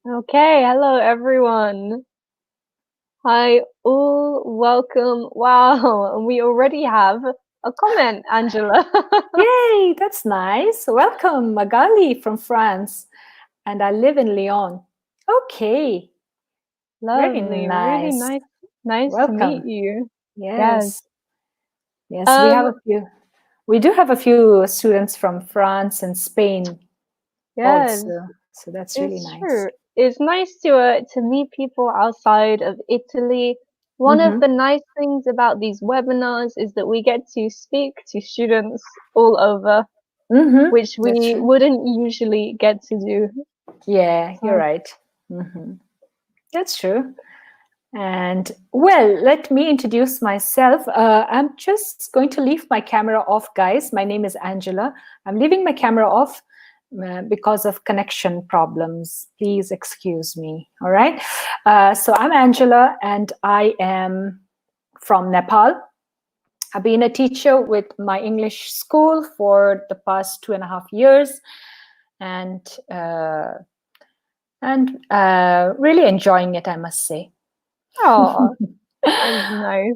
Okay, hello everyone. Hi, all, welcome. Wow, we already have a comment, Angela. Yay, that's nice. Welcome, Magali from France, and I live in Lyon. Okay, very Lovely, really nice. nice to meet Welcome. you. Yes. Yes, yes, we have Um, a few. We do have a few students from France and Spain yes, also, so that's really it's nice. true. It's nice to meet people outside of Italy. One of Mm-hmm. the nice things about these webinars is that we get to speak to students all over, Mm-hmm. which That's we true. wouldn't usually get to do. Yeah, you're So, right. Mm-hmm. That's true. And well, let me introduce myself. I'm just going to leave my camera off, guys. My name is Angela. I'm leaving my camera off because of connection problems. Please excuse me. All right. So I'm Angela, and I am from Nepal. I've been a teacher with my English school for the past 2.5 years, and uh, really enjoying it, I must say. oh, that's nice.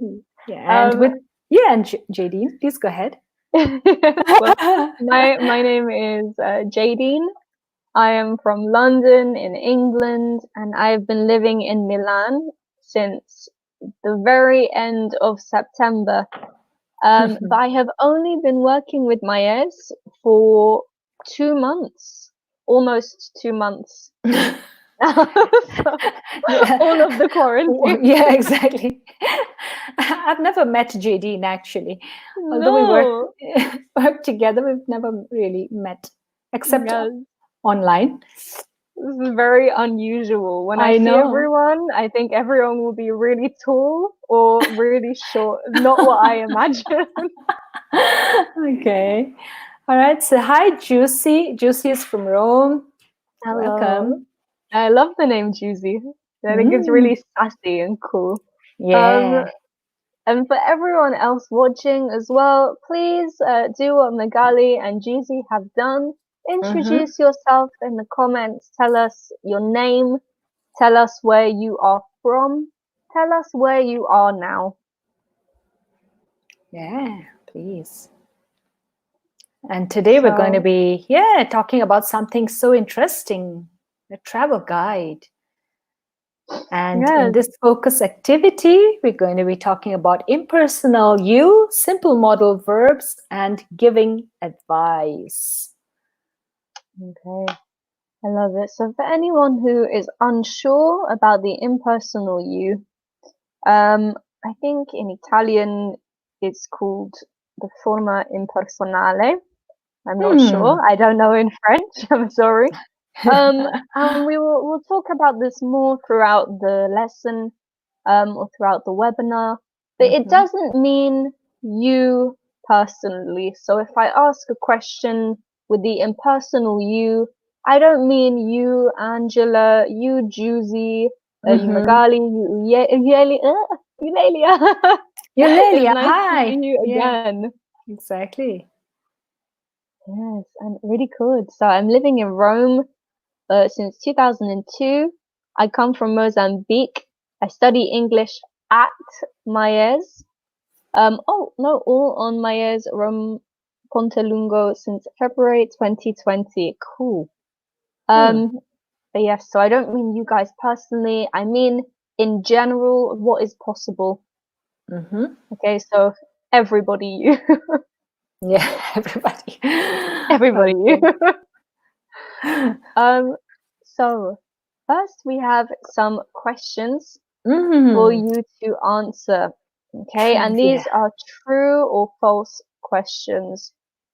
Yeah, and Um, with yeah, and Jadene, please go ahead. well, my name is Jadene. I am from London in England, and I've been living in Milan since the very end of September. But I have only been working with Maes for 2 months, almost 2 months. So, Yeah, all of the quarantine. yeah, exactly. I've never met Jadine actually, although we work No. work together. We've never really met except Yes. online. This is very unusual. When I I see know. everyone, I think everyone will be really tall or really short. Not what I imagine. Okay. All right. So hi, Juicy. Juicy is from Rome. Hello. Welcome. I love the name Juicy. I think it's Mm, really sassy and cool. Um, yeah. and for everyone else watching as well, please do what Magali and Juicy have done. Mm-hmm. Introduce yourself in the comments. Tell us your name. Tell us where you are from. Tell us where you are now. Yeah, please. And today we're going to So, be, talking about something so interesting, a travel guide. And in yes, this focus activity, we're going to be talking about impersonal you, simple modal verbs, and giving advice. okay, I love it. So, for anyone who is unsure about the impersonal you, I think in Italian it's called the forma impersonale. I'm not Hmm. sure. I don't know in French. I'm sorry. And we'll talk about this more throughout the lesson, or throughout the webinar. But it Mhm. doesn't mean you personally. So if I ask a question with the impersonal you, I don't mean you, Angela, you, Juicy, you, Mhm. Magali, you, Eulelia. It's Yulelia, nice to hi. see you Yeah, again. exactly. Yes, and really good. So I'm living in Rome since 2002. I come from Mozambique. I study English at Maes. Oh no, all on Maes Rome Ponte Lungo since February 2020. Cool. Hmm. Um, but yes, so I don't mean you guys personally. I mean in general, what is possible. Mhm. Okay, so everybody, you, Yeah, everybody. everybody, you. Okay. Um, so first we have some questions for Mm. you to answer. Okay, and Trivia. these are true or false questions.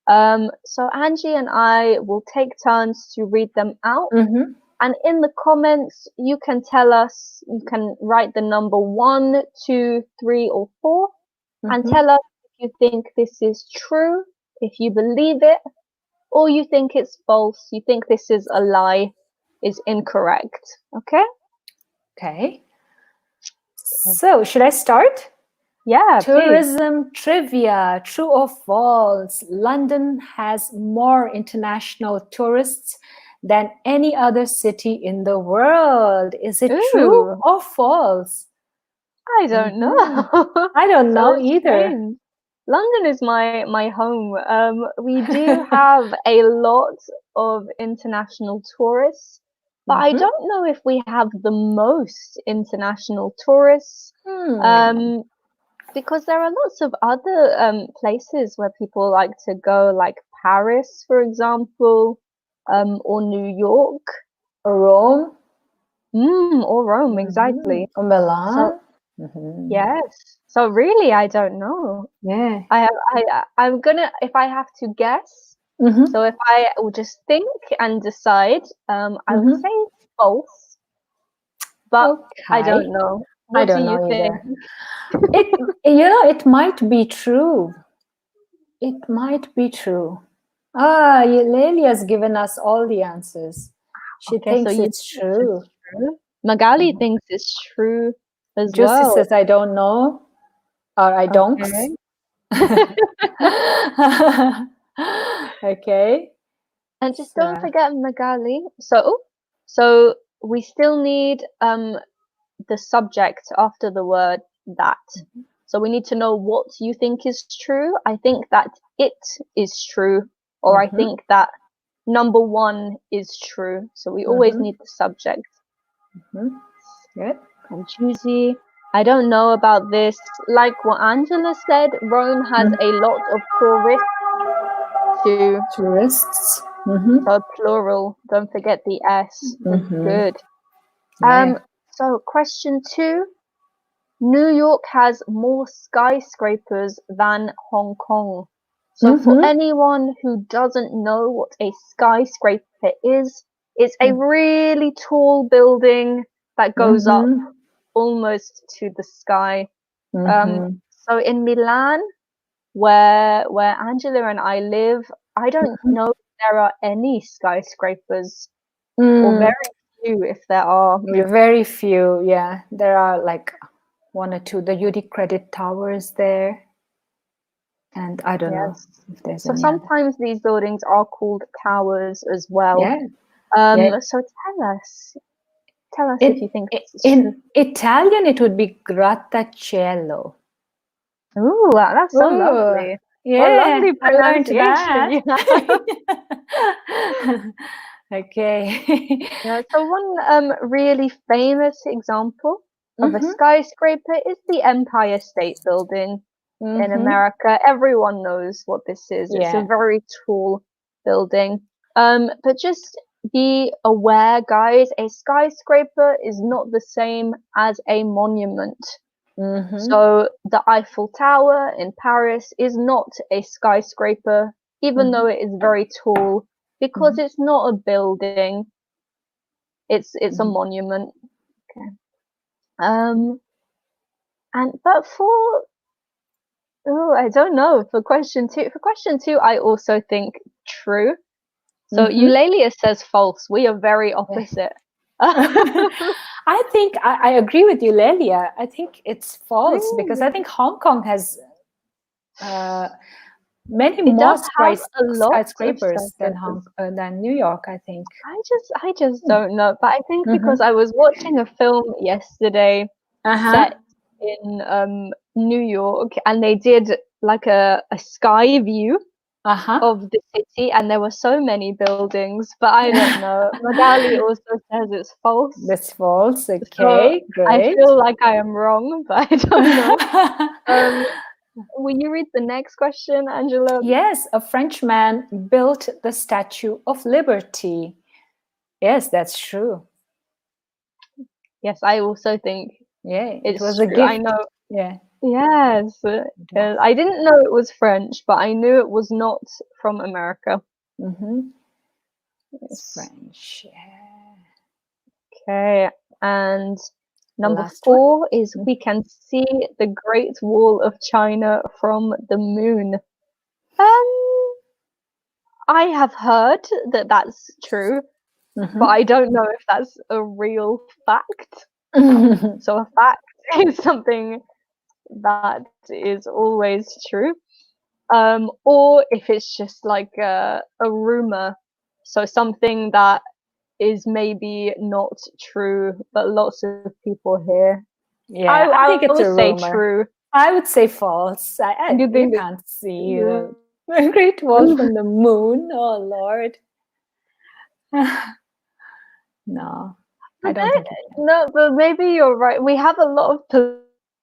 So Angie and I will take turns to read them out. Mhm. And in the comments, you can tell us, you can write the number 1, 2, 3, or 4 and Mhm. tell us if you think this is true, if you believe it, or you think it's false, you think this is a lie, is incorrect. Okay? Okay. So, should I start? Yeah, please. Tourism trivia, true or false? London has more international tourists than any other city in the world. Is it true Ooh, or false? I don't know. Hmm. I don't So know either. strange. London is my home. We do have a lot of international tourists, but I Hmm. don't know if we have the most international tourists. Hmm. Um, because there are lots of other places where people like to go, like Paris, for example, or New York, Rome. or Rome, Hmm. exactly. Or So Milan. Hmm. yes. So really, I don't know. Yeah. I'm gonna, if I have to guess, Hmm. so if I will just think and decide, I would Hmm. say false, but I Okay. don't know. I What do don't you know think? either. It, it might be true. It might be true. Ah, Lelia has given us all the answers. She Okay, so thinks you it's think true. it's true? Magali Mhm. thinks it's true as Juicy well. says, I don't know, or I don'ts. Okay. Okay. And just don't So, forget Magali. So we still need the subject after the word that. So we need to know what you think is true. I think that it is true, or I mm-hmm, think that number one is true. So we always mm-hmm, need the subject. mm-hmm. Good. And choosy. I don't know about this. Like what Angela said, Rome has a lot of tourists too. Tourists. Mm-hmm, So plural. Don't forget the S. mm-hmm. Good. Yeah. So question two. New York has more skyscrapers than Hong Kong. So for Mm-hmm, anyone who doesn't know what a skyscraper is, it's a really tall building that goes up mm-hmm, almost to the sky. mm-hmm. So in Milan, where Angela and I live, I don't know if there are any skyscrapers, or Mm, very few if there are. very few. Yeah, there are like one or two. The UniCredit Towers there, and I don't know Yes. if there's So any other. sometimes these buildings are called towers as well. Yeah, yeah. So tell us if In you think this is true. in Italian, it would be grattacielo. Ooh, wow, that's so Oh, lovely. What yeah, lovely I learned pronunciation that. you have. Okay. Yeah, so one really famous example of a Mm-hmm. skyscraper is the Empire State Building in Mm-hmm. America. Everyone knows what this is. It's a Yeah. very tall building. But just be aware, guys, a skyscraper is not the same as a monument. Mm-hmm. So the Eiffel Tower in Paris is not a skyscraper, even Mm-hmm. though it is very tall, because Mm-hmm. it's not a building. It's a Mm-hmm. monument. Okay. Um, and but for oh, I don't know. For question two, I also think true. So Mm-hmm. Eulalia says false. We are very Yeah. opposite. I think I agree with you, Lelia. I think it's false because I Really? think Hong Kong has uh, many It more does have a lot of skyscrapers skyscrapers. than New York, I think. I just don't know. But I think because Mm-hmm. I was watching a film yesterday Uh-huh. set in New York, and they did like a sky view Uh-huh. of the city, and there were so many buildings. But I don't know. Magali also says it's false. That's false. So Okay, I great. feel like I am wrong, but I don't know. Um, will you read the next question, Angela? Yes, a Frenchman built the Statue of Liberty. Yes, that's true. Yes, I also think Yeah, it was it's a true. I gift. know. Yeah. Yes, I didn't know it was French, but I knew it was not from America. Mm-hmm. It's Yes. French. Yeah. Okay, and The number last one. four is we can see the Great Wall of China from the moon. I have heard that that's true, but Mm-hmm. I don't know if that's a real fact. Mm-hmm. So a fact is something that is always true. Or if it's just like a rumor. So something that is maybe not true, but lots of people hear. Yeah, I think I it's would a say rumor. true. I would say false. You You think that? can't see the Great Wall from the moon. Oh, Lord. No, I But don't then, think it can. no, but maybe you're right. We have a lot of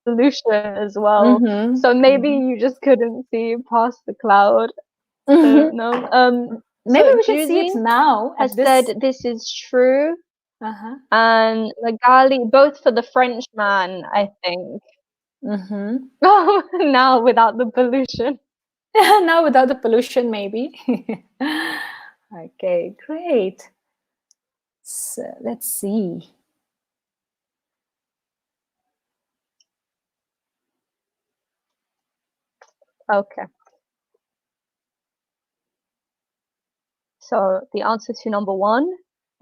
pollution as well, Mm-hmm. so maybe Mm-hmm. you just couldn't see past the cloud. I Mm-hmm. don't know. Maybe So we can see it Judy now has at this. said this is true, Uh-huh. and Magali, both for the Frenchman, I think. Mm-hmm. Oh, now without the pollution. Now without the pollution, maybe. Okay, great. So let's see. Okay. So the answer to number one.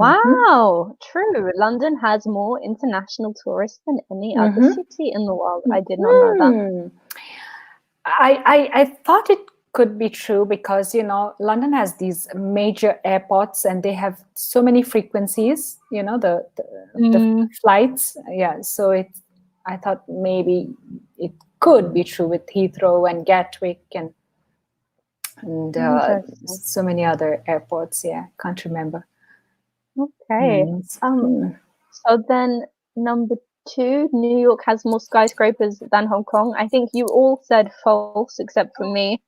Mm-hmm. Wow, true. London has more international tourists than any other Mm-hmm. city in the world. I did not know that. Hmm. I thought it could be true because London has these major airports and they have so many frequencies. The Mm, flights. Yeah, so I thought maybe it could be true with Heathrow and Gatwick and interesting. so many other airports. Yeah, can't remember Okay. names. Um, so then number two, New York has more skyscrapers than Hong Kong. I think you all said false except for me.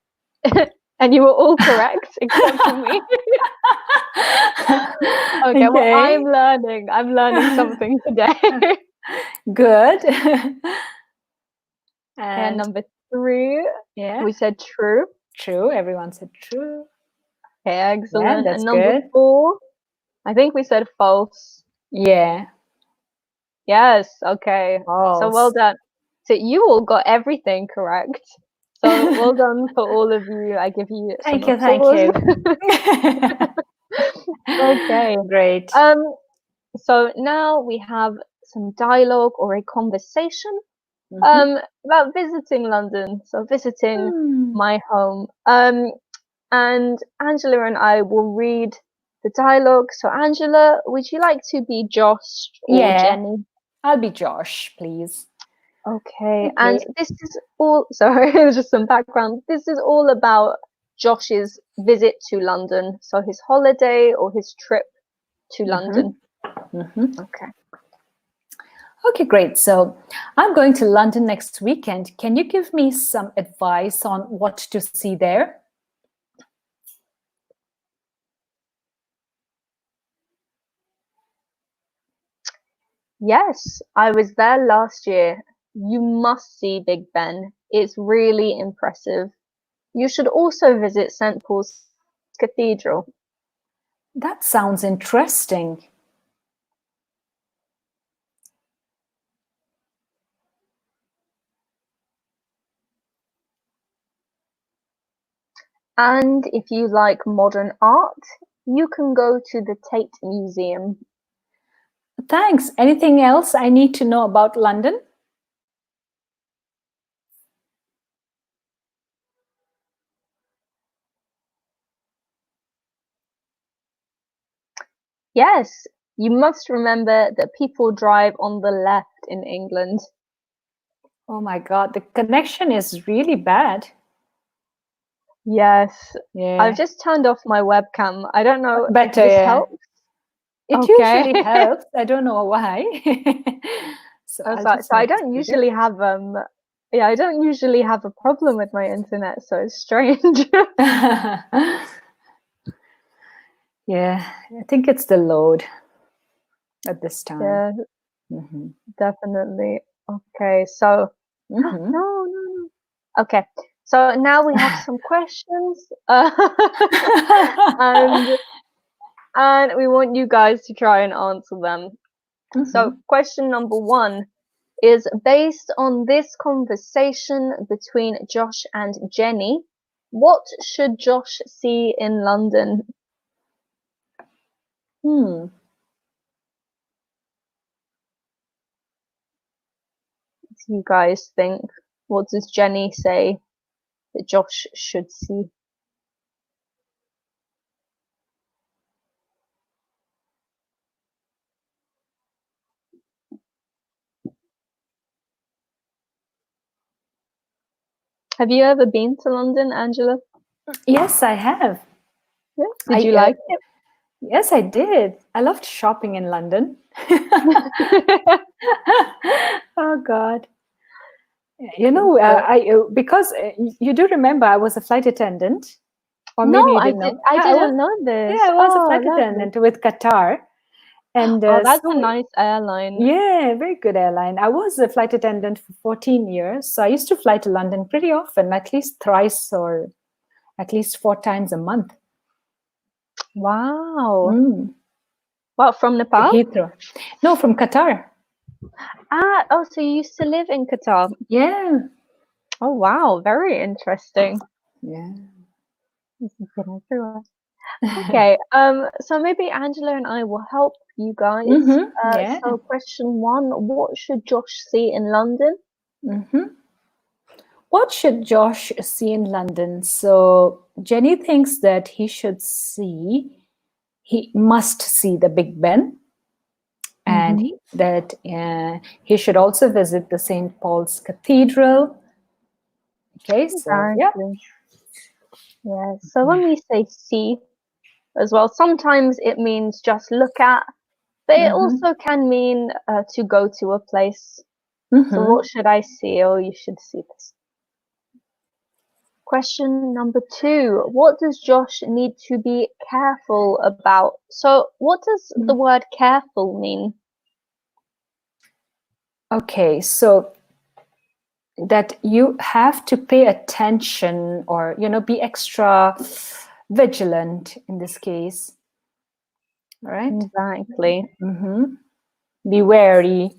And you were all correct except for me. Okay, well, Okay. I'm learning. I'm learning something today. Good. And And number three, yeah, we said true. true. Everyone said true. Okay, Yeah, excellent. that's And number good. four, I think we said false. Yeah, Yes, okay. So well false. done. So you all got everything correct. So well done for all of you. I give you some Thank you. Thank applause. you. Okay. Great. Um, so now we have some dialogue or a conversation Mhm. about visiting London. So visiting Hmm. my home. And Angela and I will read the dialogue. So Angela, would you like to be Josh or Yeah, Jenny? I'll be Josh, please. Okay, and Okay. this is all, sorry, there's just some background. This is all about Josh's visit to London. So his holiday or his trip to Mm-hmm. London. Mm-hmm. Okay. Okay, great. So I'm going to London next weekend. Can you give me some advice on what to see there? Yes, I was there last year. You must see Big Ben. It's really impressive. You should also visit St. Paul's Cathedral. That sounds interesting. And if you like modern art, you can go to the Tate Museum. Thanks. Anything else I need to know about London? Yes, you must remember that people drive on the left in England. Oh my God, the connection is really bad. Yes, I've Yeah, just turned off my webcam. I don't know if better. this Yeah, helps. it Okay. usually helps. I don't know why. So I was I'll like, just so I make don't this bigger. usually have yeah, I don't usually have a problem with my internet, so it's strange. Yeah, I think it's the load at this time. Yeah, Hmm. definitely. Okay, so no, Hmm. no, no. Okay, so now we have some questions, and and we want you guys to try and answer them. So, Hmm. question number one is based on this conversation between Josh and Jenny. What should Josh see in London? Hmm. Do you guys think? What does Jenny say that Josh should see? Have you ever been to London, Angela? Yes, I have. Yeah. Did I you like it? Yes, I did. I loved shopping in London. Oh God. You know, So- because you do remember I was a flight attendant, or no, maybe you I didn't did. know. I Yeah, I was. didn't know Yeah, this. I was a Oh, flight lovely. attendant with Qatar, and Oh, that's a so nice airline. yeah, very good airline. I was a flight attendant for 14 years, so I used to fly to London pretty often, at least thrice or at least 4 times a month. Wow. Mm, Well, from to Nepal? Heathrow. No, from Qatar. Ah, oh, so you used to live in Qatar. Yeah, Oh, wow. Very interesting. yeah. This has been everywhere. Okay, so maybe Angela and I will help you guys. Yeah. So question one, what should Josh see in London? hmm What should Josh see in London? So Jenny thinks that he must see the Big Ben, and Mm-hmm. that he should also visit the St. Paul's Cathedral. Okay, so yeah. Exactly. Yeah. So when we say see as well, sometimes it means just look at, but it Mm-hmm. also can mean to go to a place. So Mm-hmm. what should I see? Oh, you should see this. Question number two, what does Josh need to be careful about? So what does the word careful mean? Okay, so that you have to pay attention, or be extra vigilant in this case. All right. Exactly. Be wary.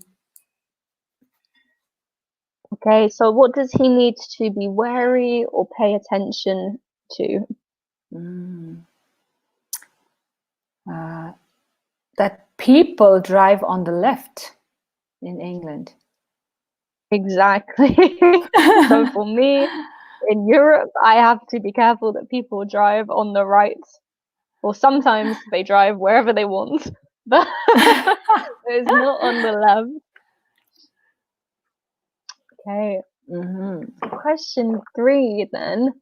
Okay, so what does he need to be wary or pay attention to? That people drive on the left in England. Exactly. So for me, in Europe, I have to be careful that people drive on the right, or sometimes they drive wherever they want, but it's not on the left. Okay, so question three then.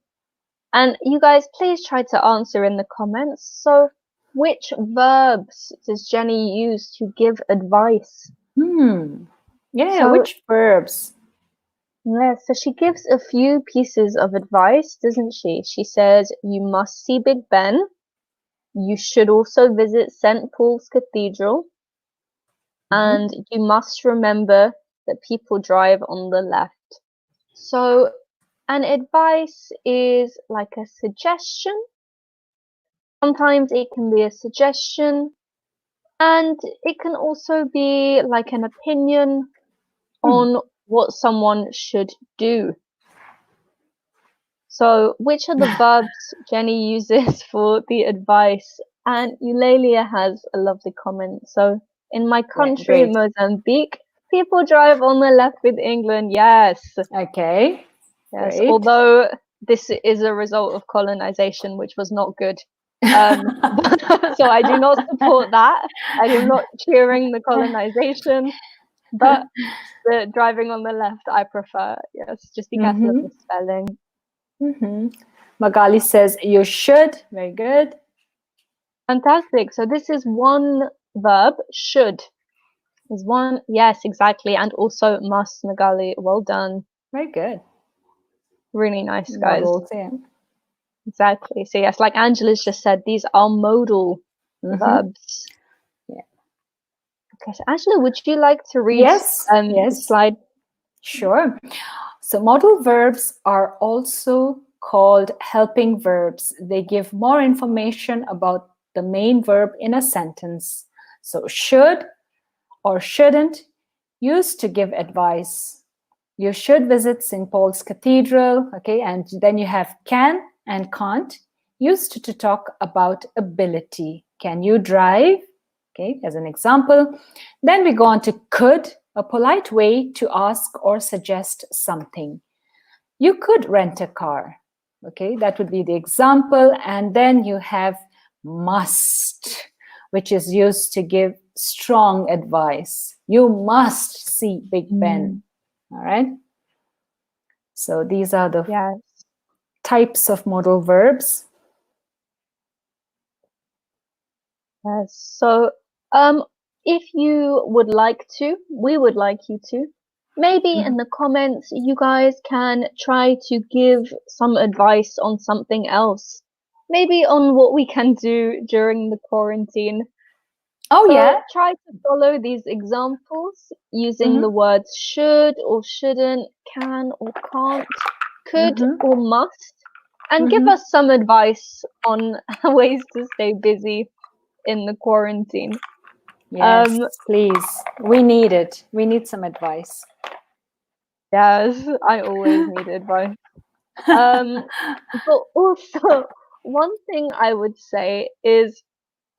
And you guys, please try to answer in the comments. So, which verbs does Jenny use to give advice? Yeah, So, which verbs? yeah, so she gives a few pieces of advice, doesn't she? She says, you must see Big Ben. You should also visit St. Paul's Cathedral. And you must remember that people drive on the left. So, an advice is like a suggestion. Sometimes it can be a suggestion, and it can also be like an opinion on what someone should do. So, which are the verbs Jenny uses for the advice? And Eulalia has a lovely comment. So, in my Yeah, country, great. Mozambique, people drive on the left with England. Yes, Okay, yes. great. Although this is a result of colonization, which was not good. Um, so I do not support that. I am not cheering the colonization, but the driving on the left, I prefer. Yes, just be careful of the spelling. Magali says you should. Very good. Fantastic. So this is one verb, should. Is one, yes, exactly. And also must, Magali. Well done. Very good. Really nice, guys. Models, yeah. Exactly. So yes, like Angela's just said, these are modal verbs. Yeah. Okay, so Angela, would you like to read Yes, the yes, slide? sure. So modal verbs are also called helping verbs. They give more information about the main verb in a sentence. So should or shouldn't used to give advice. You should visit St. Paul's Cathedral, okay? And then you have can and can't, used to talk about ability. Can you drive? Okay, as an example. Then we go on to could, a polite way to ask or suggest something. You could rent a car. Okay, that would be the example. And then you have must, which is used to give strong advice. You must see Big Ben. All right. So these are the Yes. types of modal verbs. Yes. So, if you would like to, we would like you to, maybe in Mhm. the comments, you guys can try to give some advice on something else. Maybe on what we can do during the quarantine. Oh So yeah. try to follow these examples using the Mm-hmm. words should or shouldn't, can or can't, could Mm-hmm. or must, and give Mm-hmm. us some advice on ways to stay busy in the quarantine. Yes, Um, please. We need it. We need some advice. yes, I always need advice. Um, but also one thing I would say is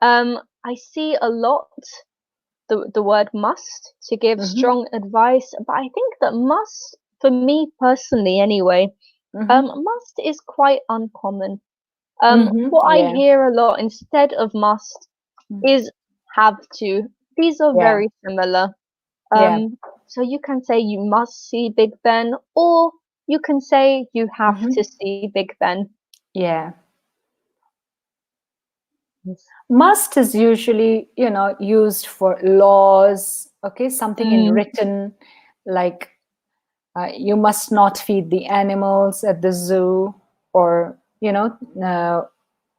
I see a lot the word must to give Mm-hmm. strong advice, but I think that must, for me personally anyway, Mm-hmm. must is quite uncommon. Mm-hmm. What I Yeah. hear a lot instead of must is have to. These are Yeah. very similar. Yeah. So you can say you must see Big Ben, or you can say you have Mm-hmm. to see Big Ben. Yeah. Must is usually, used for laws, okay, something in Mm, written, like you must not feed the animals at the zoo, or,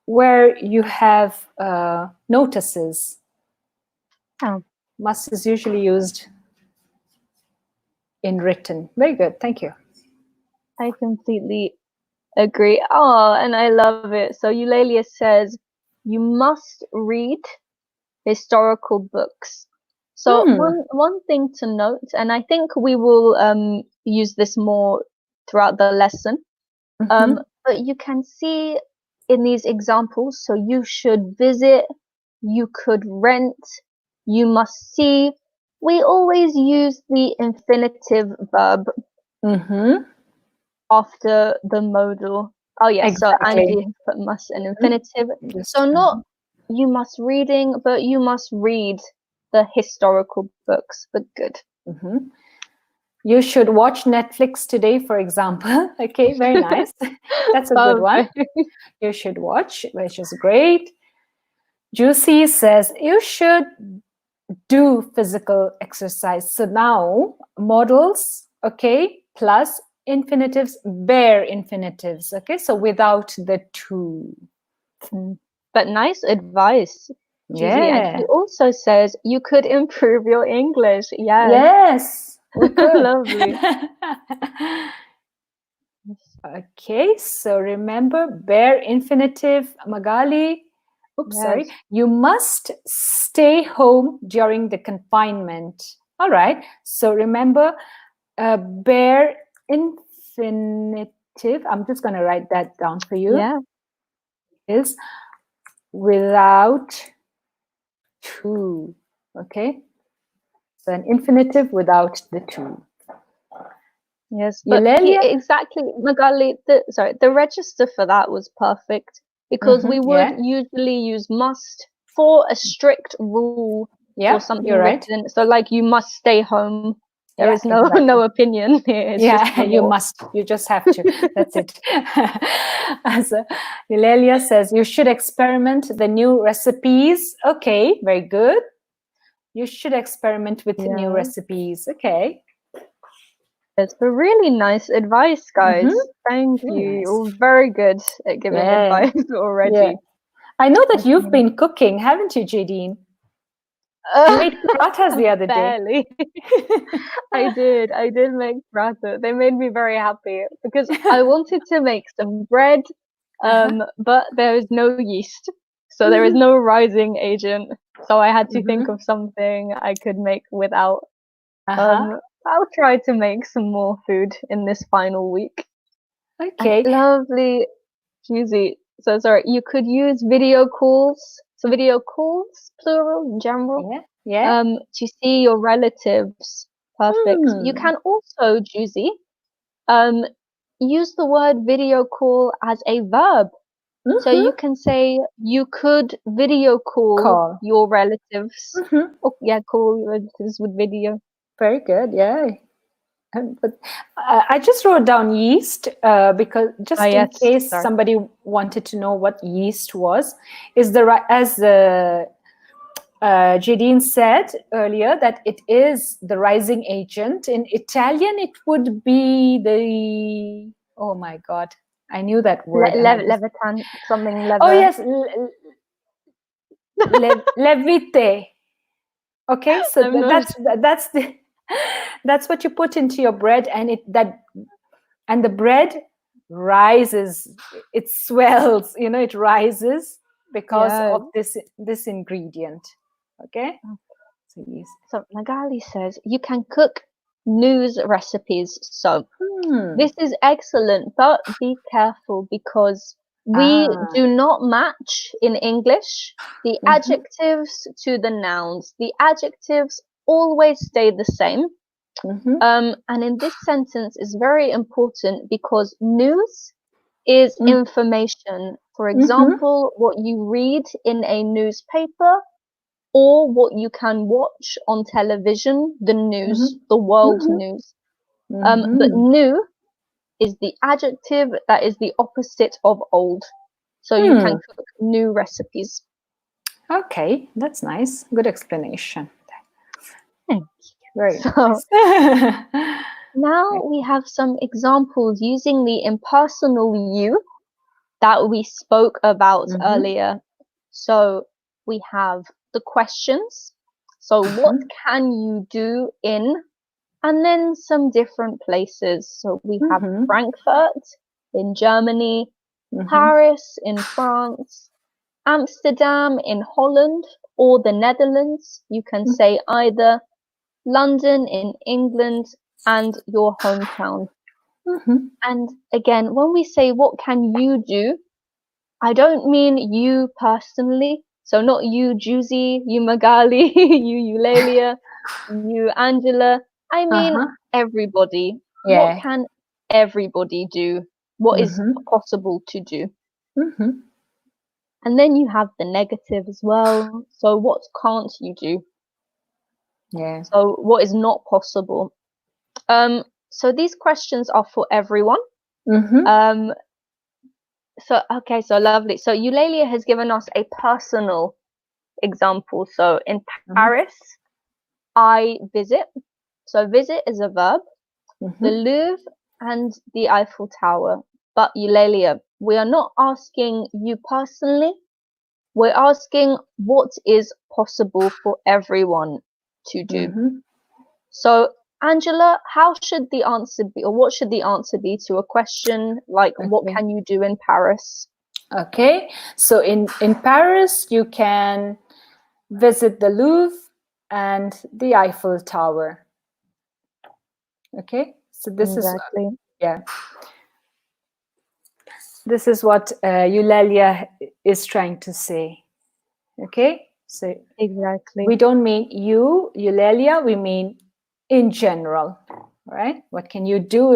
where you have notices. yeah, Must is usually used in written. Very good. Thank you. I completely agree. Oh, and I love it. So Eulalia says you must read historical books. So Hmm. one thing to note, and I think we will use this more throughout the lesson. Mm-hmm. But you can see in these examples, so you should visit, you could rent, you must see. We always use the infinitive verb Mm-hmm. after the modal. Oh yes, so Exactly. Angie has put must and Mhm. infinitive. So Just not you must reading, but you must read the historical books. But good. mhm. You should watch Netflix today, for example. Okay, very nice. That's a good one. Perfect. You should watch, which is great. Juicy says you should do physical exercise. So now modals, okay, plus infinitives, bare infinitives, okay, so without the to. Mm. But nice advice, Juicy. And he Yeah. also says you could improve your English. Yes, Yes, we could. lovely. Okay, so remember bare infinitive, Magali. Oops, sorry. Yes. You must stay home during the confinement. All right. So remember bare infinitive. I'm just going to write that down for you. Yeah. Is without to. Okay. So an infinitive without the to. Yes, but he Eulalia? exactly Magali. The register for that was perfect because we would Yeah. usually use must for a strict rule or Yeah, something you're right. written. So like you must stay home. There Yeah, is no no exactly. opinion here. It's just Yeah, the you law. must. You just have to. That's it. As Eulalia says, you should experiment the new recipes. Okay, very good. You should experiment with new Yeah. recipes. Okay. It's a really nice advice, Mm-hmm. guys. Thank Very you. nice. You're very good at giving Yeah. advice Yeah. already. I know that you've Okay. been cooking, haven't you, Jadene? You Uh, made parathas the other day. barely. I did make prata. They made me very happy because I wanted to make some bread, Uh-huh. but there is no yeast, so there is Mm-hmm. no rising agent. So I had to think Mm-hmm. of something I could make without. Uh-huh. Um, I'll try to make some more food in this final week. And Okay. lovely, Juicy. So sorry, you could use video calls. So video calls, plural, in general, Yeah. Yeah. to see your relatives. Perfect. You Hmm. can also, Juicy, um, use the word video call as a verb. So you Mm-hmm. can say you could video call Call. your relatives. Mm-hmm. Oh, yeah, call your relatives with video. Very good. Yeah. But I just wrote down yeast because Oh just in yes, case sorry. somebody wanted to know what yeast was, is as Jadene said earlier that it is the rising agent. In Italian, it would be the, oh my God, I knew that word and I just, Levitan, something oh leather. yes, levite. Okay, so I'm not. that's the that's what you put into your bread, and the bread rises, it swells, it rises because Yeah. of this ingredient. Okay, so yes. So Magali says you can cook news recipes. So Hmm. this is excellent, but be careful because we Ah. do not match in English the Mm-hmm. adjectives to the nouns. The adjectives always stay the same. Mm-hmm. And in this sentence is very important because news is information. For Mm-hmm. example, what you read in a newspaper or what you can watch on television, the news, Mm-hmm. the world Mm-hmm. news. But Mm-hmm. new is the adjective that is the opposite of old. So you can Hmm. cook new recipes. Okay, that's nice. Good explanation. Very So nice. now we have some examples using the impersonal you that we spoke about Mm-hmm. earlier. So we have the questions. So what can you do in, and then some different places. So we have Mm-hmm. Frankfurt in Germany, Mm-hmm. Paris in France, Amsterdam in Holland, or the Netherlands. You can say either London in England and your hometown. Mm-hmm. And again, when we say what can you do, I don't mean you personally. So not you, Juicy, you Magali, you Eulalia, you Angela. I mean Uh-huh. everybody. What Yeah. can everybody do? What is Mm-hmm. possible to do? Mm-hmm. And then you have the negative as well. So what can't you do? Yeah. So what is not possible? So these questions are for everyone. Mm-hmm. Um, so okay, so lovely. So Eulalia has given us a personal example. So in Mm-hmm. Paris, I visit. So visit is a verb. The Mm-hmm. Louvre and the Eiffel Tower. But Eulalia, we are not asking you personally. We're asking what is possible for everyone to do. Mm-hmm. So, Angela, how should the answer be, or what should the answer be to a question like, what Okay. can you do in Paris? Okay. So in Paris, you can visit the Louvre and the Eiffel Tower. Okay. So this is, Exactly. yeah, this is what Eulalia is trying to say. Okay. So Exactly. we don't mean you, Eulalia. We mean in general. Right? What can you do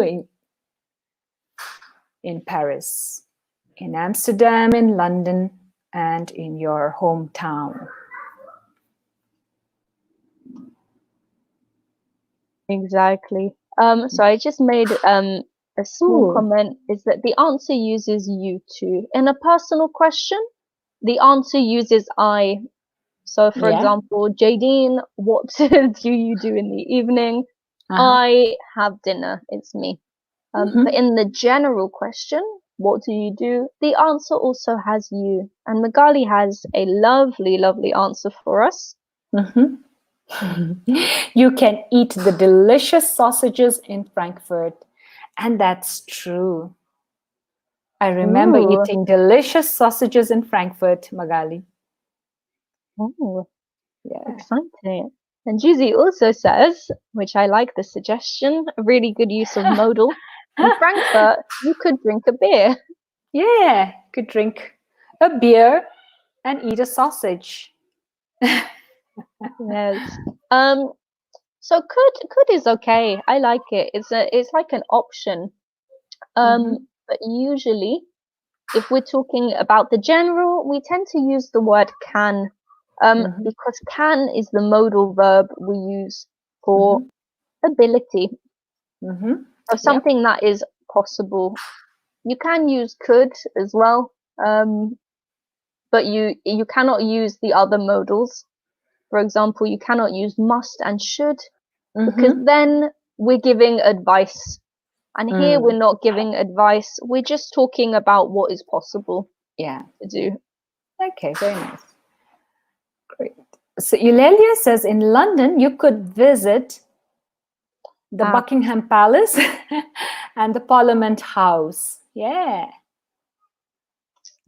in Paris, in Amsterdam, in London, and in your hometown? Exactly. So I just made a small Ooh, comment is that the answer uses you too. In a personal question, the answer uses I. So for yeah. example, Jadine, what do you do in the evening? Uh-huh. I have dinner. It's me. But Mm-hmm. in the general question, what do you do? The answer also has you. And Magali has a lovely, lovely answer for us. Mm-hmm. You can eat the delicious sausages in Frankfurt. And that's true. I remember Ooh, eating delicious sausages in Frankfurt, Magali. ooh, Yeah. exciting. And Juicy also says, which I like the suggestion, a really good use of modal. In Frankfurt, you could drink a beer. Yeah, could drink a beer and eat a sausage. Yes. Um, so could is okay. I like it. It's like an option. Mm-hmm. But usually if we're talking about the general, we tend to use the word can, Mm-hmm. because can is the modal verb we use for Mm-hmm. ability. So something that is possible. You can use could as well, but you cannot use the other modals. For example, you cannot use must and should, because then we're giving advice. And here we're not giving advice. We're just talking about what is possible to do. Okay, very nice. Great. So Eulalia says, in London, you could visit the Buckingham Palace and the Parliament House. Yeah.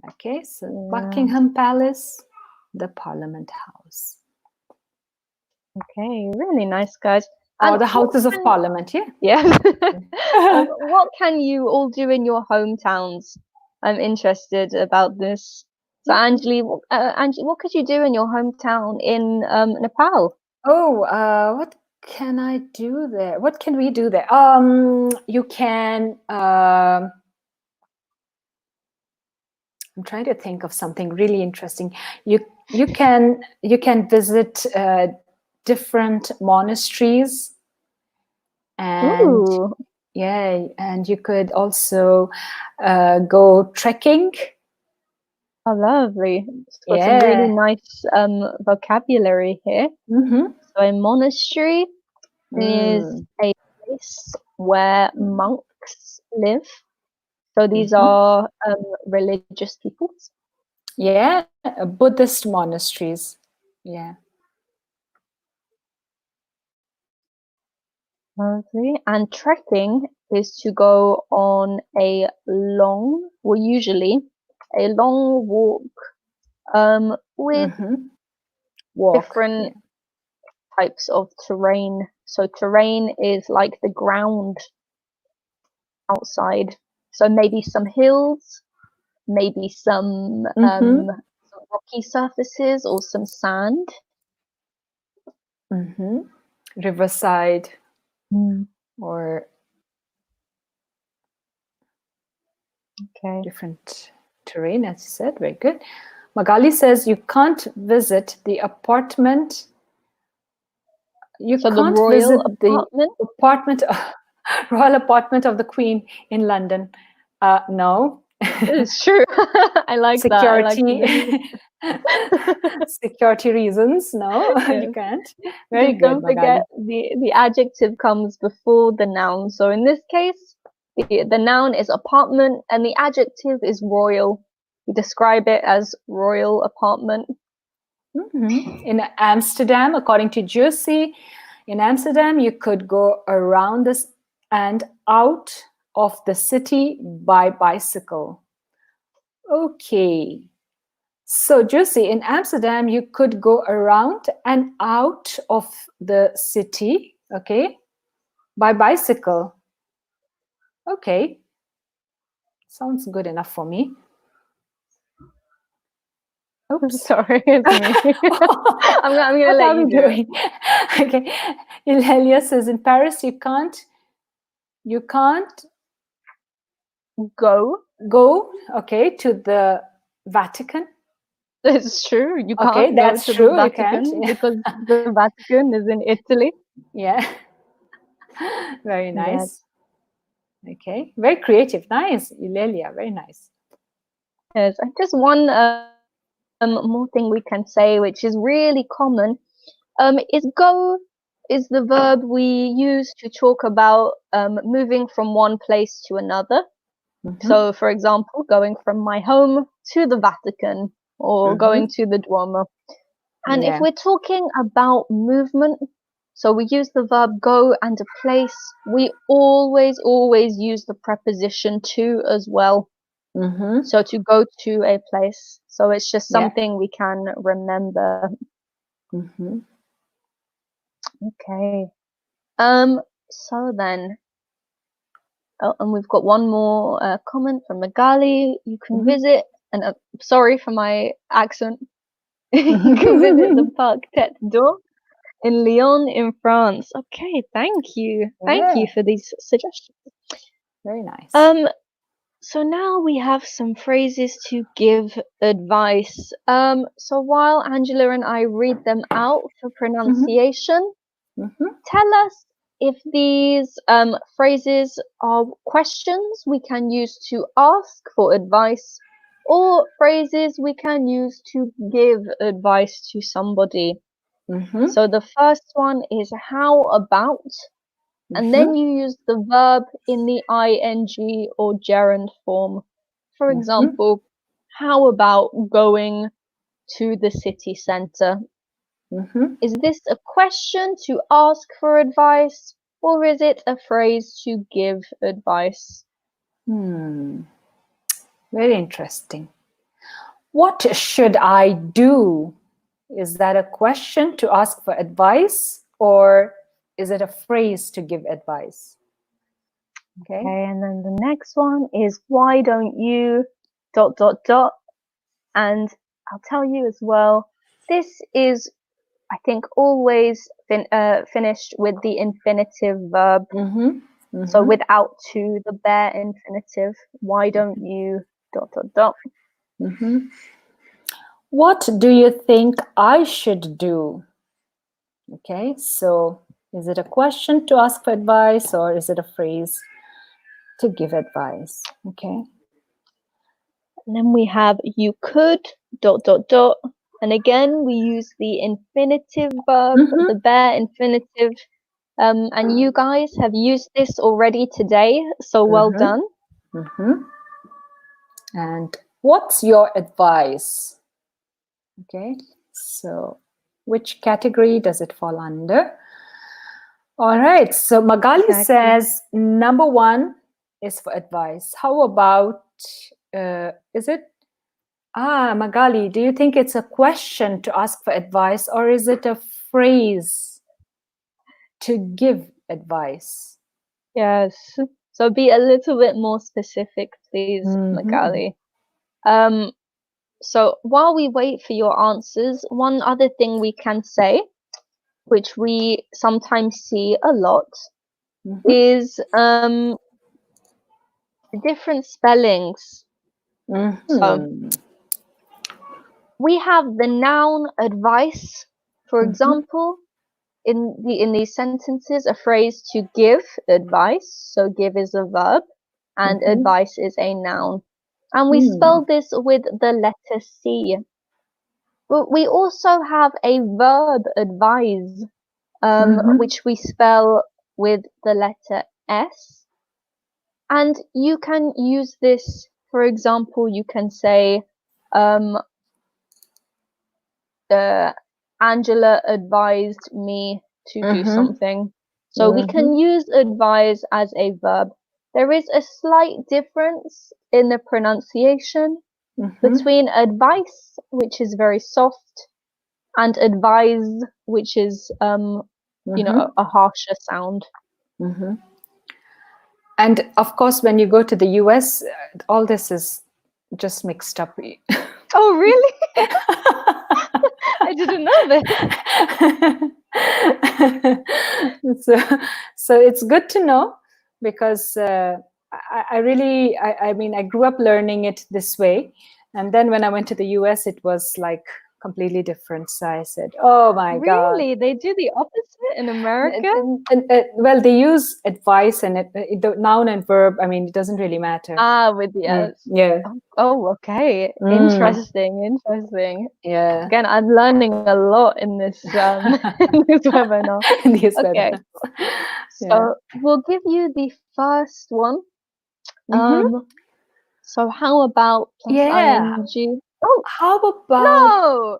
Okay, so Buckingham Palace, the Parliament House. Okay, really nice, guys. And the Houses of Parliament, yeah? Yeah. What can you all do in your hometowns? I'm interested about this. So, Anjali, what could you do in your hometown in Nepal? Oh, what can I do there? What can we do there? You can. I'm trying to think of something really interesting. You can visit different monasteries, and and you could also go trekking. Oh, lovely. It's got some really nice vocabulary here. So a monastery is a place where monks live. So these are religious peoples. Yeah, Buddhist monasteries. Yeah. Lovely. And trekking is to go on a long, well, usually a long walk with different types of terrain. So terrain is like the ground outside. So maybe some hills, maybe some rocky surfaces or some sand. Riverside or different terrain, as you said. Very good. Magali says you can't visit the apartment. You so can't the royal visit apartment? the royal apartment of the Queen in London. No. It's true. I like security. Security reasons. No, you can't. Very Just good, don't Magali. forget the adjective comes before the noun. So in this case, the noun is apartment and the adjective is royal. We describe it as royal apartment. In Amsterdam, according to Josie, in Amsterdam, you could go around this and out of the city by bicycle. Okay. So, Josie, in Amsterdam, you could go around and out of the city, okay, by bicycle. Okay. Sounds good enough for me. Oops. Sorry, it's me. I'm gonna let you do it. Okay. Ilhelia says in Paris you can't go okay, to the Vatican. It's true. You Okay, can't that's go to true. the Vatican because the Vatican is in Italy. Yeah. Very nice. Yes. Okay. Very creative. Nice, Ilelia. Very nice. Yes. And just one more thing we can say, which is really common, is go is the verb we use to talk about moving from one place to another. So, for example, going from my home to the Vatican or going to the Duomo. And if we're talking about movement, so we use the verb go and a place, we always use the preposition to as well. So to go to a place. So it's just something we can remember. Okay. So then, and we've got one more comment from Magali. You can visit, and sorry for my accent. You can visit the Parc Tête d'Or in Lyon, in France. Okay, thank you. Thank you for these suggestions. Very nice. So now we have some phrases to give advice. So while Angela and I read them out for pronunciation, tell us if these phrases are questions we can use to ask for advice, or phrases we can use to give advice to somebody. Mm-hmm. So the first one is how about, and then you use the verb in the ing or gerund form. For example, how about going to the city centre? Mm-hmm. Is this a question to ask for advice, or is it a phrase to give advice? Hmm. Very interesting. What should I do? Is that a question to ask for advice, or is it a phrase to give advice? Okay. Okay, and then the next one is why don't you dot dot dot, and I'll tell you as well, this is, I think, always finished with the infinitive verb. Mm-hmm. So Mm-hmm. without to, the bare infinitive. Why don't you dot dot dot? Mm-hmm. What do you think I should do? Okay, so is it a question to ask for advice, or is it a phrase to give advice? Okay. And then we have you could dot dot dot. And again, we use the infinitive verb, Mm-hmm. the bare infinitive. And you guys have used this already today, so well Mm-hmm. done. Mm-hmm. And what's your advice? Okay, so which category does it fall under? All right, so Magali Exactly. says number one is for advice. How about, is it, Magali, do you think it's a question to ask for advice, or is it a phrase to give advice? Yes. So be a little bit more specific, please, Mm-hmm. Magali. Um, so while we wait for your answers, one other thing we can say, which we sometimes see a lot, Mm-hmm. is different spellings. So Mm-hmm. we have the noun advice, for Mm-hmm. example, in these sentences, a phrase to give advice. So give is a verb, and Mm-hmm. advice is a noun. And we Mm-hmm. spell this with the letter C. But we also have a verb advise, Mm-hmm. which we spell with the letter S. And you can use this, for example, you can say, um, Angela advised me to do Mm-hmm. something. So we Mm-hmm. can use advise as a verb. There is a slight difference in the pronunciation Mm-hmm. between advice, which is very soft, and advise, which is, Mm-hmm. a harsher sound. Mm-hmm. And of course, when you go to the US, all this is just mixed up. Oh, really? I didn't know this. so, so it's good to know, because I really, I mean, I grew up learning it this way. And then when I went to the US, it was like completely different. So I said, oh my God. Really? They do the opposite in America? Well, they use advice, and the noun and verb, I mean, it doesn't really matter. Ah, with the S. Yeah. Oh, okay. Mm, Interesting, interesting. yeah. Again, I'm learning a lot in this in this webinar. In these Okay, webinars. Yeah. so we'll give you the first one. Mm-hmm. So how about plus Yeah. ing? Oh, How about, no!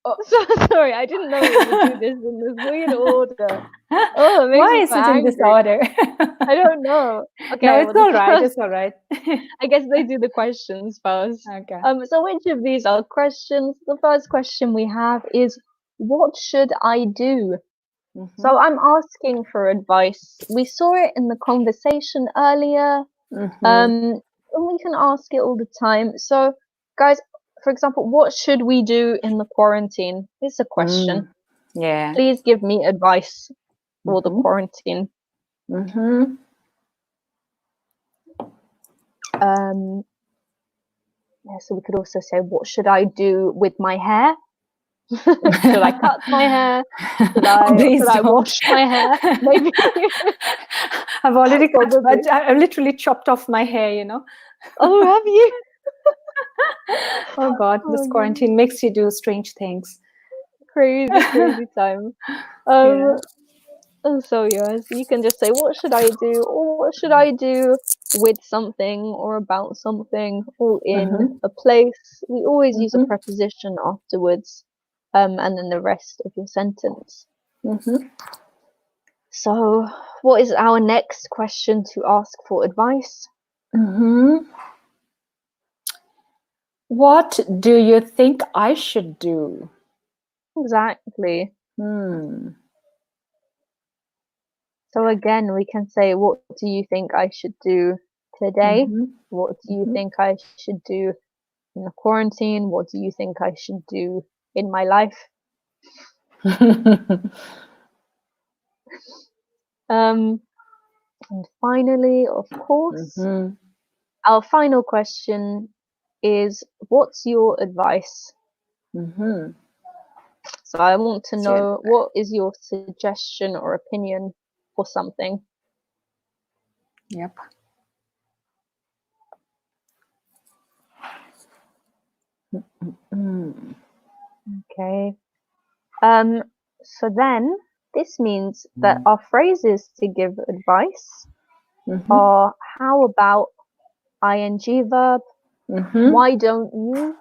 oh, So sorry, I didn't know we would do this in this weird order. Oh, it makes why me is so it in this angry. order? I don't know. No, Okay, it's well, the all right. first, It's all right. I guess they do the questions first. Okay. So which of these are questions? The first question we have is, what should I do? Mm-hmm. So I'm asking for advice. We saw it in the conversation earlier. Mm-hmm. And we can ask it all the time. So, guys, for example, what should we do in the quarantine? It's a question. Yeah. Please give me advice for the Mm-hmm. quarantine. Mm-hmm. Yeah, so we could also say, what should I do with my hair? Should I cut my hair? Please Should I don't. wash my hair? Maybe. I've already Probably. I've literally chopped off my hair, you know. Oh, have you? Oh God, Oh, this God. quarantine makes you do strange things. Crazy, crazy time. Yeah. And so yes, you can just say, what should I do? Or what should I do with something or about something or in Mm-hmm. a place? We always use a Mm-hmm. preposition afterwards, and then the rest of your sentence. Mm-hmm. So, what is our next question to ask for advice? Mm-hmm. What do you think I should do? Exactly. Hmm. So again, we can say, what do you think I should do today? Mm-hmm. What do you Mm-hmm. think I should do in the quarantine? What do you think I should do in my life? Um, and finally, of course, Mm-hmm. our final question is, what's your advice? Mm-hmm. So I want to Yeah. know, what is your suggestion or opinion for something? Yep. Mm. Okay. Um, so then this means that our phrases to give advice Mm-hmm. are how about ing verb, Mm-hmm. why don't you,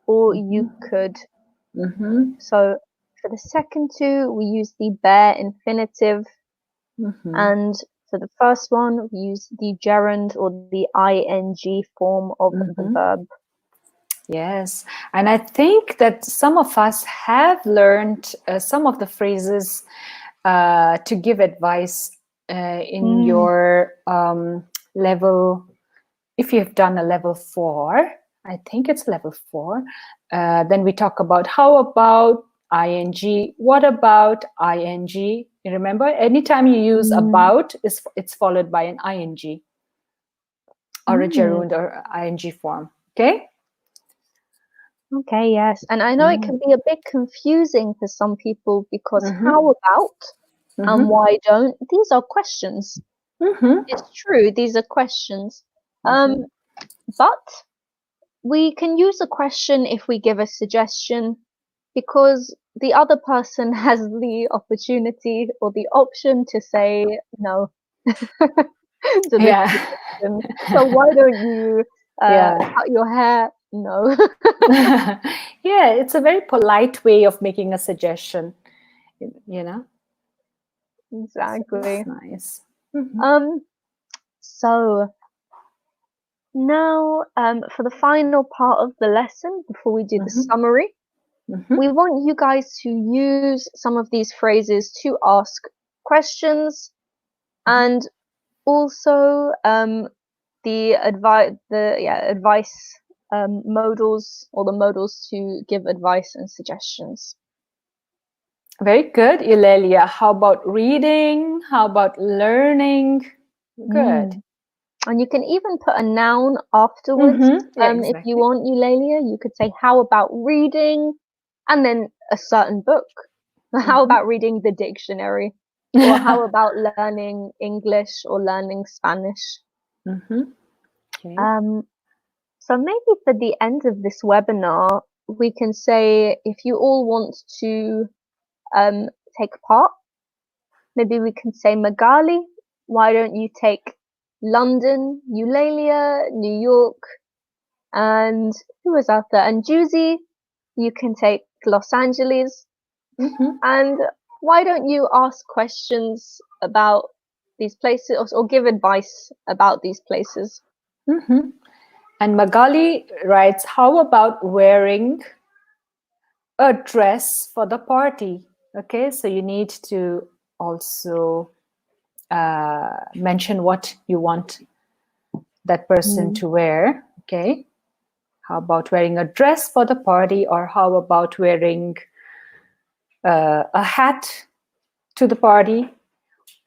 or you Mm-hmm. could. Mm-hmm. So for the second two, we use the bare infinitive, Mm-hmm. and for the first one, we use the gerund or the ing form of the Mm-hmm. verb. Yes, and I think that some of us have learned some of the phrases to give advice in Mm. your level. If you've done a level 4, I think it's level 4, then we talk about how about ing, what about ing. You remember, anytime you use Mm. about, it's followed by an ing or a Mm. gerund or ing form. Okay. Okay, yes. And I know it Mm-hmm. can be a bit confusing for some people because Mm-hmm. how about and Mm-hmm. why don't, these are questions. Mm-hmm. It's true, these are questions. Mm-hmm. Um, but we can use a question if we give a suggestion because the other person has the opportunity or the option to say no to this Yeah. suggestion. So why don't you Yeah. cut your hair? No. Yeah, it's a very polite way of making a suggestion, you know. So it's Exactly. nice. Mm-hmm. Um, so now, for the final part of the lesson, before we do the Mm-hmm. summary, Mm-hmm. we want you guys to use some of these phrases to ask questions and also advice modals or the modals to give advice and suggestions. Very good, Ilelia. How about reading? How about learning? Good. Mm. And you can even put a noun afterwards. Mm-hmm. Yeah, If you exactly. want, Eulalia, you could say, how about reading? And then a certain book. How Mm-hmm. about reading the dictionary? Or how about learning English or learning Spanish? Mm-hmm. Okay. Um, so maybe for the end of this webinar, we can say if you all want to um, take part, maybe we can say Magali, why don't you take London, Eulalia, New York, and who was out there? And Juicy, you can take Los Angeles. Mm-hmm. And why don't you ask questions about these places or give advice about these places? Mm-hmm. And Magali writes, how about wearing a dress for the party? Okay, so you need to also mention what you want that person Mm. to wear. Okay, how about wearing a dress for the party, or how about wearing a hat to the party, Mm.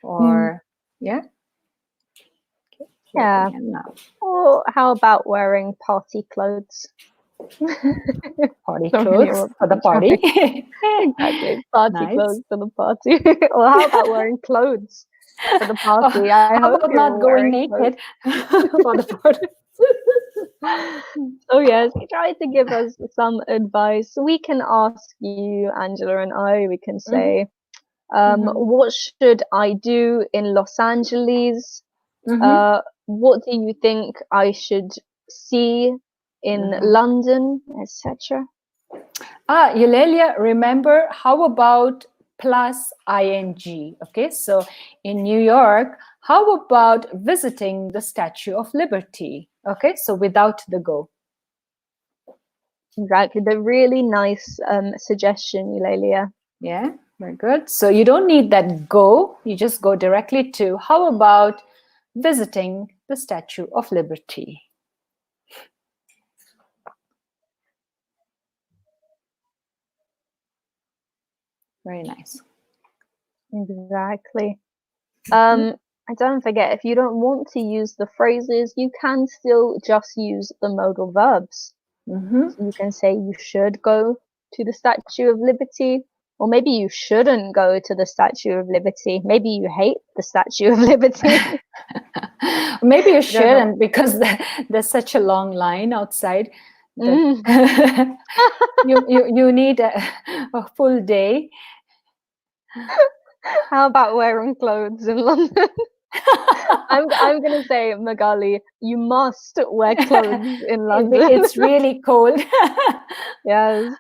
or yeah, okay, Yeah. writing it now. Or how about wearing party clothes? Party So many clothes for the options, party. right? Exactly. Party Nice. clothes for the party. Or how about wearing clothes for the Oh, party? I how hope about you're not all going wearing clothes. naked for the party? So yes, try to give us some advice. We can ask you, Angela and I, we can Hmm. say, Hmm. what should I do in Los Angeles? Hmm. Uh, what do you think I should see in Hmm. London, etc.? Eulalia, remember, how about plus ing? Okay, so in New York, how about visiting the Statue of Liberty? Okay, so without the go. Exactly, the really nice suggestion, Eulalia. Yeah, very good. So you don't need that go, you just go directly to how about visiting the Statue of Liberty? Very nice. Exactly. Mhm. And don't forget, if you don't want to use the phrases, you can still just use the modal verbs. Mhm. So you can say you should go to the Statue of Liberty, or maybe you shouldn't go to the Statue of Liberty. Maybe you hate the Statue of Liberty. Maybe you I don't know. shouldn't because there's such a long line outside that Mm. you need a full day. How about wearing clothes in London? I'm gonna say, Magali, you must wear clothes in London. It's really cold. Yes.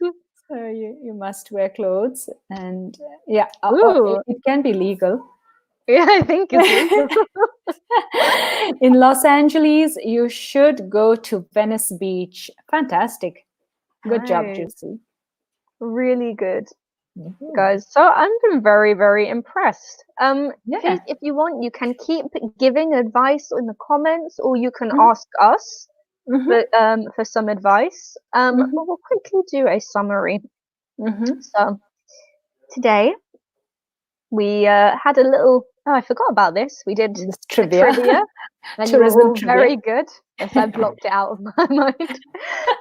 So you must wear clothes, and yeah, Ooh. it can be legal. Yeah, I think it's legal. In Los Angeles, you should go to Venice Beach. Fantastic. Good job, Nice. Juicy. Really good, Mhm. guys. So I've been very, very impressed. Please, Yeah. if you want, you can keep giving advice in the comments, or you can Mhm. ask us Mhm. for some advice. Mhm. But we'll quickly do a summary. Mhm. So today we had a little. Oh, I forgot about this. We did This a trivia, trivia, and you were tourism all trivia. very good. Yes, I blocked it out of my mind.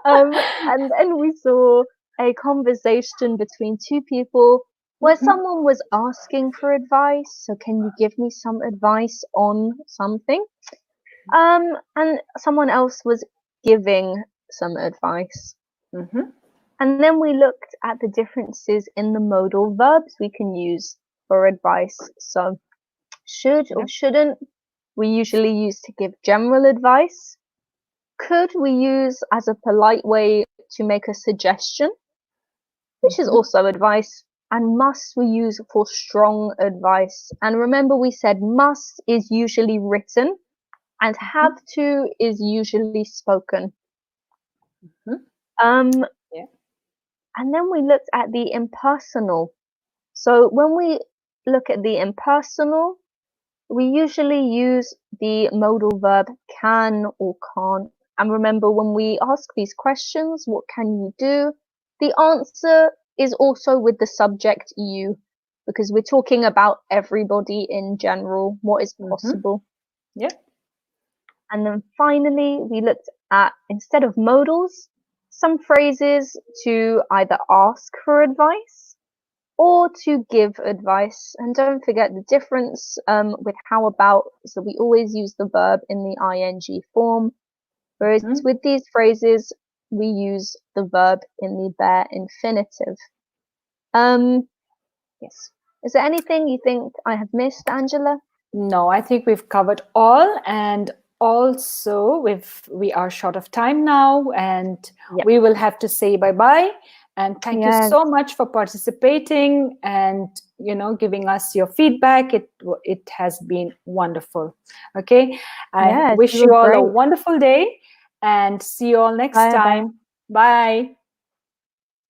And then we saw a conversation between two people where Mhm. someone was asking for advice. So, can you give me some advice on something? And someone else was giving some advice. Mhm. And then we looked at the differences in the modal verbs we can use for advice. So, should or Yeah. shouldn't, we usually use to give general advice. Could we use as a polite way to make a suggestion, which is Mhm. also advice. And must we use for strong advice. And remember, we said must is usually written and Mhm. have to is usually spoken. Mhm. Um, Yeah. and then we looked at the impersonal. So when we look at the impersonal, we usually use the modal verb can or can't. And remember, when we ask these questions, what can you do? The answer is also with the subject you, because we're talking about everybody in general, what is Mhm. possible. Yeah. And then finally, we looked at, instead of modals, some phrases to either ask for advice or to give advice. And don't forget the difference with how about is that we always use the verb in the ing form, whereas Mhm. with these phrases, we use the verb in the bare infinitive. Um, yes. Is there anything you think I have missed, Angela? No, I think we've covered all, and also we are short of time now, and Yep. we will have to say bye bye. And thank you Yes. so much for participating and giving us your feedback. It has been wonderful. Okay, I Yes, you wish were you all a great. wonderful day, and see you all next Bye bye. time. Bye.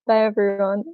Bye everyone.